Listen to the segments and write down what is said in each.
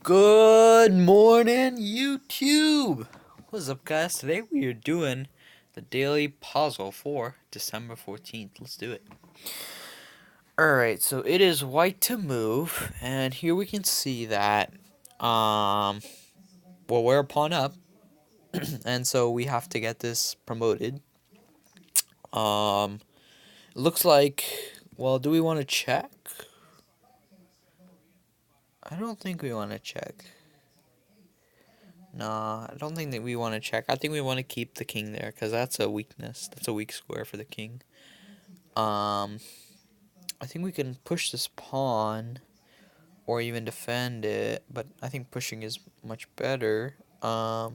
Good morning, YouTube! What's up, guys? Today we are doing the daily puzzle for December 14th. Let's do it. Alright, so it is white to move, and here we can see that, well, we're a pawn up, and so we have to get this promoted. It looks like, well, do we want to check? I don't think we want to check. Nah, I don't think that we want to check. I think we want to keep the king there because that's a weakness. That's a weak square for the king. I think we can push this pawn or even defend it, but I think pushing is much better. Yeah,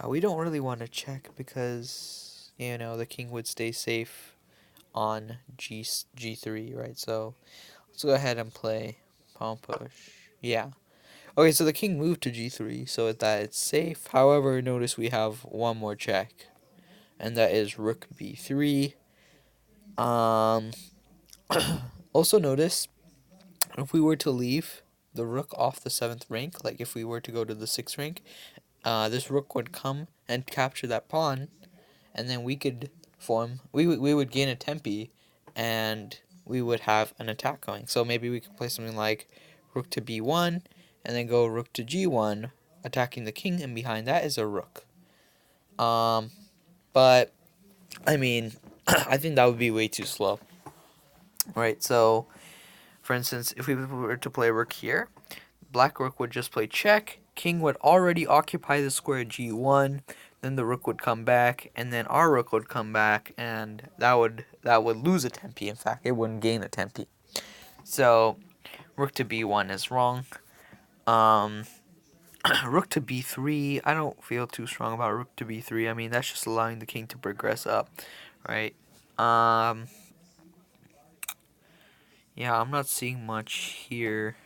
we don't really want to check because, the king would stay safe on G3, right? So let's go ahead and play pawn push. Yeah. Okay, so the king moved to G3, so that it's safe. However, notice we have one more check, and that is rook B3. Also notice, if we were to leave the rook off the 7th rank, like if we were to go to the 6th rank, this rook would come and capture that pawn, and then we could we would gain a tempi, and we would have an attack going. So maybe we could play something like rook to B1, and then go rook to G1, attacking the king, and behind that is a rook. But, I mean, I think that would be way too slow. Right, so, for instance, if we were to play rook here, black rook would just play check, king would already occupy the square G1, then the rook would come back, and then our rook would come back, and that would lose a tempi. In fact, it wouldn't gain a tempi. So, rook to B1 is wrong. Rook to B3, I don't feel too strong about rook to B3. I mean, that's just allowing the king to progress up, right? Yeah, I'm not seeing much here.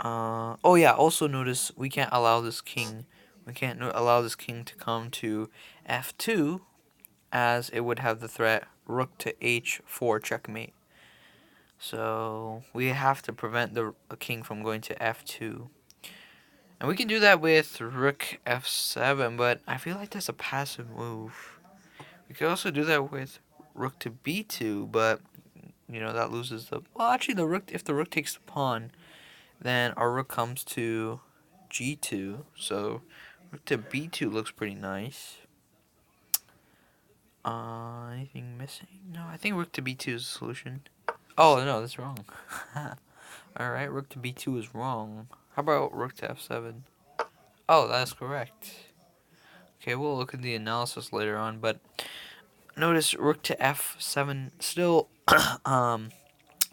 Oh yeah, also notice we can't allow this king. We can't allow this king to come to F2, as it would have the threat rook to H4 checkmate. So we have to prevent the king from going to F2. And we can do that with rook F7, but I feel like that's a passive move. We could also do that with rook to B2, but that loses the. Well, actually, the rook. If the rook takes the pawn, then our rook comes to G2. So rook to B2 looks pretty nice. Anything missing? No, I think rook to B2 is the solution. Oh no, that's wrong. All right, rook to B2 is wrong. How about rook to F7? Oh, that's correct. Okay, we'll look at the analysis later on, but notice rook to F7 still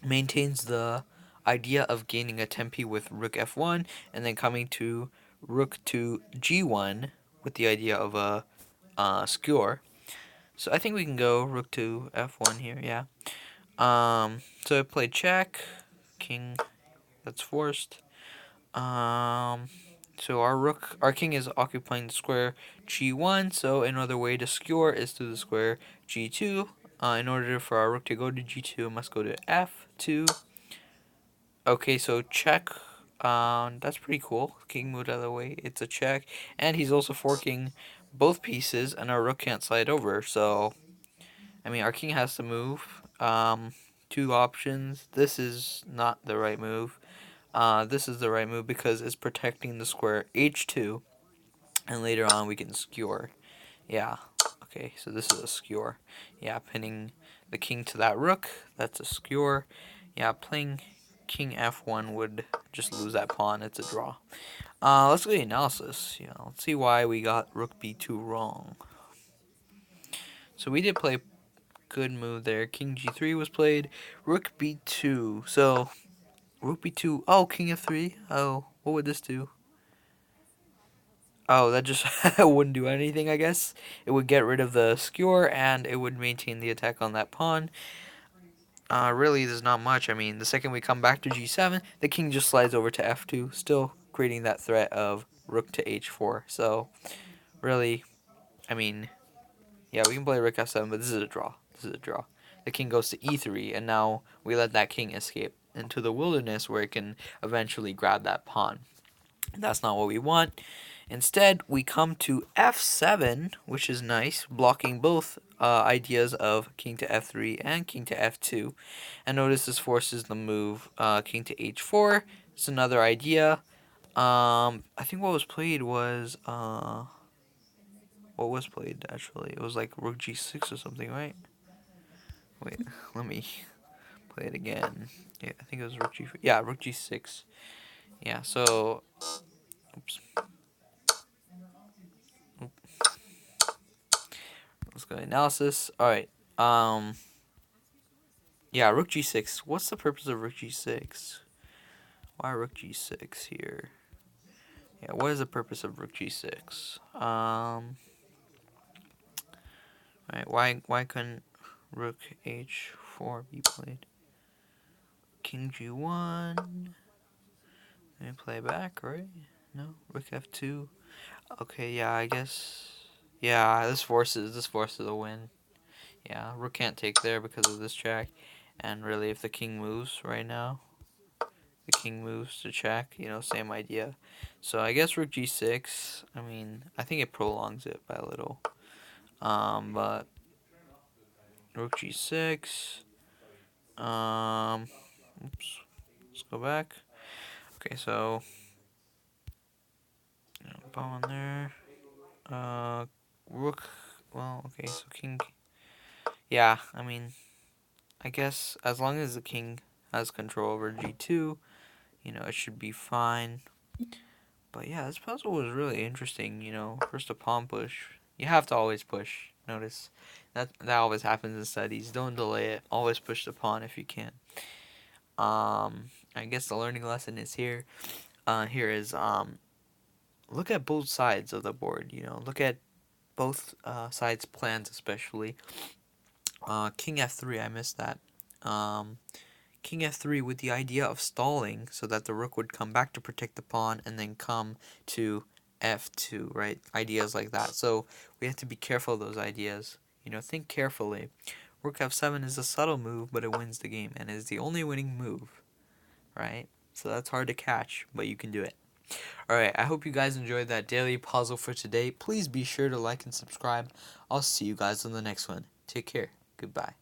maintains the idea of gaining a tempi with rook F1 and then coming to rook to G1 with the idea of a skewer. So I think we can go rook to F1 here, yeah. So I played check, king, that's forced. So our king is occupying the square G1, so another way to skewer is through the square G2. In order for our rook to go to G2, it must go to F2. Okay, so check. That's pretty cool. King moved out of the way. It's a check, and he's also forking both pieces, and our rook can't slide over. So, I mean, our king has to move. Two options. This is not the right move. This is the right move because it's protecting the square H2, and later on we can skewer. Yeah. Okay, so this is a skewer. Yeah, pinning the king to that rook. That's a skewer. Yeah, playing king F1 would just lose that pawn. It's a draw. Let's go to the analysis. Let's see why we got rook B2 wrong. So we did play good move there. King G3 was played. Rook B2. So rook B2. Oh, king F3. Oh, what would this do? Oh, that just wouldn't do anything, I guess. It would get rid of the skewer, and it would maintain the attack on that pawn. Really, there's not much. I mean, the second we come back to G7, the king just slides over to F2, still creating that threat of rook to H4. So, really, I mean, yeah, we can play rook F7, but this is a draw. This is a draw. The king goes to E3, and now we let that king escape. into the wilderness where it can eventually grab that pawn. That's not what we want. Instead, we come to f7, which is nice, blocking both ideas of king to f3 and king to f2. And notice this forces the move king to h4. It's another idea. I think what was played was what was played actually? It was like rook g6 or something, right? Wait, let me play it again. Yeah, I think it was rook g. Yeah, rook g6. Yeah. So, oops. Let's go to analysis. All right. Yeah, rook g6. What's the purpose of rook g6? Why rook g6 here? Yeah, what is the purpose of rook g6? Right. Why couldn't rook h4 be played? King g1. Let me play back, right? No. Rook f2. Okay. Yeah. I guess. Yeah. This forces a win. Yeah. Rook can't take there because of this check. And really, if the king moves right now, the king moves to check, same idea. So I guess rook g6, I mean, I think it prolongs it by a little. But rook g6, oops, let's go back. Okay, so, pawn there, rook, well, okay, so king, yeah, I mean, I guess as long as the king has control over g2, it should be fine. But yeah, this puzzle was really interesting, first a pawn push. You have to always push. Notice that always happens in studies. Don't delay it. Always push the pawn if you can. I guess the learning lesson is here. Here is look at both sides of the board, Look at both sides' plans especially. King f3, I missed that. King f3 with the idea of stalling so that the rook would come back to protect the pawn and then come to f2, right? Ideas like that. So we have to be careful of those ideas. Think carefully. Rook f7 is a subtle move, but it wins the game and is the only winning move, right? So that's hard to catch, but you can do it. Alright, I hope you guys enjoyed that daily puzzle for today. Please be sure to like and subscribe. I'll see you guys on the next one. Take care. Goodbye.